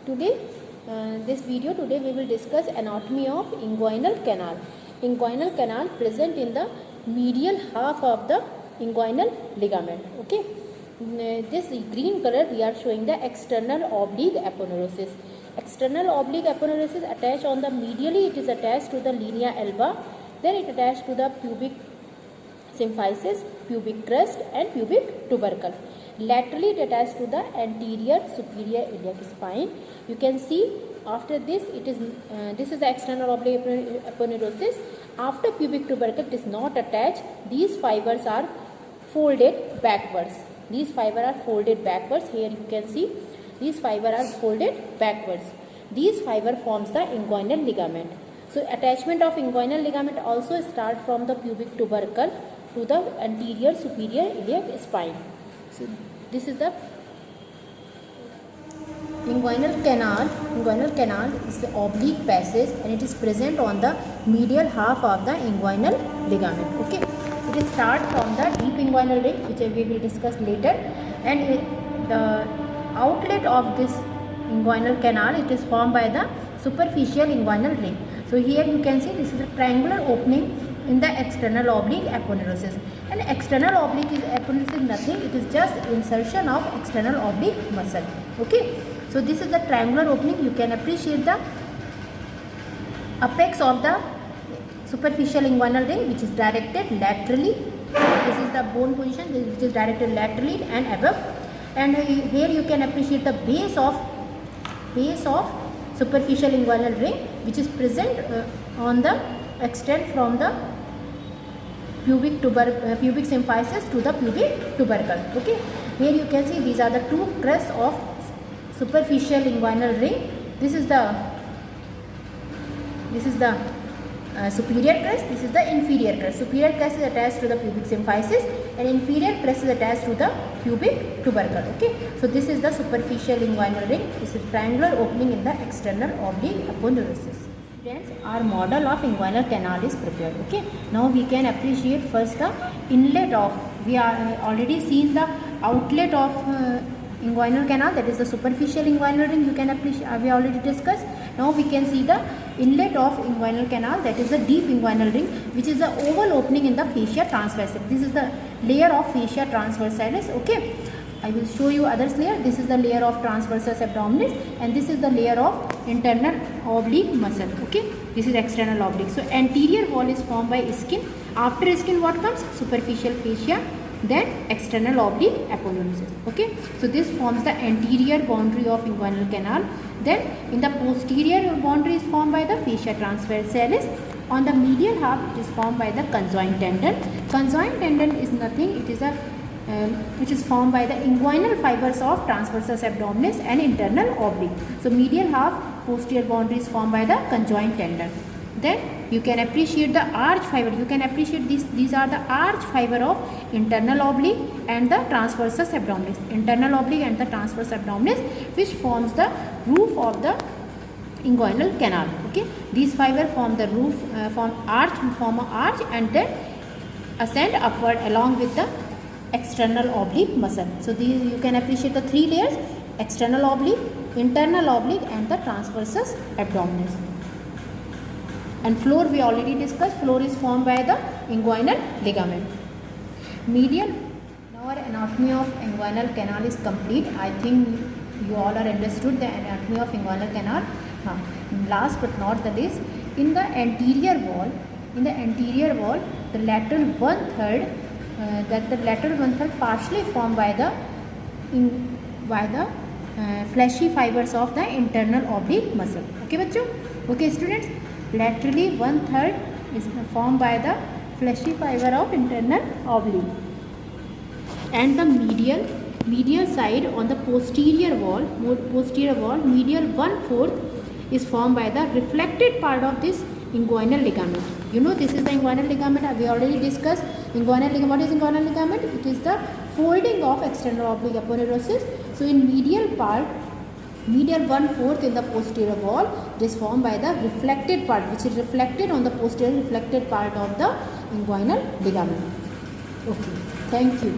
Today, today we will discuss anatomy of inguinal canal. Inguinal canal present in the medial half of the inguinal ligament. Okay. This green color we are showing the external oblique aponeurosis. External oblique aponeurosis attached on the medially, it is attached to the linea alba. Then it attached to the pubic symphysis, pubic crest and pubic tubercle. Laterally it attached to the anterior superior iliac spine. You can see after this it is this is the external oblique aponeurosis. After pubic tubercle it is not attached. These fibers are folded backwards. These fibers are folded backwards. Here you can see these fibers are folded backwards. These fiber forms the inguinal ligament. So attachment of inguinal ligament also start from the pubic tubercle to the anterior superior iliac spine. So this is the inguinal canal. Inguinal canal is the oblique passage and it is present on the medial half of the inguinal ligament. Okay, it starts from the deep inguinal ring, which we will discuss later, and the outlet of this inguinal canal, it is formed by the superficial inguinal ring. So here you can see this is a triangular opening in the external oblique aponeurosis. And external oblique aponeurosis is nothing, it is just insertion of external oblique muscle. Okay, so this is the triangular opening. You can appreciate the apex of the superficial inguinal ring, which is directed laterally. This is the bone position which is directed laterally and above. And here you can appreciate the base of superficial inguinal ring, which is present on the extent from the pubic symphysis to the pubic tubercle. Okay, here you can see these are the two crests of superficial inguinal ring. This is the superior crest, this is the inferior crest. Superior crest is attached to the pubic symphysis and inferior crest is attached to the pubic tubercle. Okay, so this is the superficial inguinal ring. This is triangular opening in the external oblique aponeurosis. Students, our model of inguinal canal is prepared. Okay, now we can appreciate first the inlet of, we are already seen the outlet of inguinal canal, that is the superficial inguinal ring. You can appreciate, we already discussed. Now we can see the inlet of inguinal canal, that is the deep inguinal ring, which is the oval opening in the fascia transversalis. This is the layer of fascia transversalis. Okay, I will show you others layer. This is the layer of transversus abdominis and this is the layer of internal oblique muscle. Okay, this is external oblique. So anterior wall is formed by skin. After skin what comes? Superficial fascia, then external oblique aponeurosis. Okay, so this forms the anterior boundary of inguinal canal. Then in the posterior boundary is formed by the fascia transversalis. On the medial half it is formed by the conjoint tendon. Conjoint tendon is nothing, it is a which is formed by the inguinal fibers of transversus abdominis and internal oblique. So medial half posterior boundary is formed by the conjoint tendon. Then you can appreciate the arch fiber. You can appreciate these are the arch fiber of internal oblique and the transversus abdominis. Internal oblique and the transversus abdominis, which forms the roof of the inguinal canal. Okay, these fiber form the roof, form an arch and then ascend upward along with the external oblique muscle. So these you can appreciate the three layers: external oblique, internal oblique and the transversus abdominis. And floor we already discussed. Floor is formed by the inguinal ligament. Medial. Now our anatomy of inguinal canal is complete. I think you all are understood the anatomy of inguinal canal. Last but not the least, in the anterior wall, the lateral one third partially formed by the fleshy fibers of the internal oblique muscle. Okay, bachcho? Okay, students. Laterally 1/3 is formed by the fleshy fiber of internal oblique, and the medial side on the posterior wall, medial 1/4 is formed by the reflected part of this inguinal ligament. You know this is the inguinal ligament. We already discussed inguinal ligament. What is inguinal ligament? It is the folding of external oblique aponeurosis. So in medial 1/4 in the posterior wall, it is formed by the reflected part, which is reflected on the posterior reflected part of the inguinal ligament. Okay, thank you.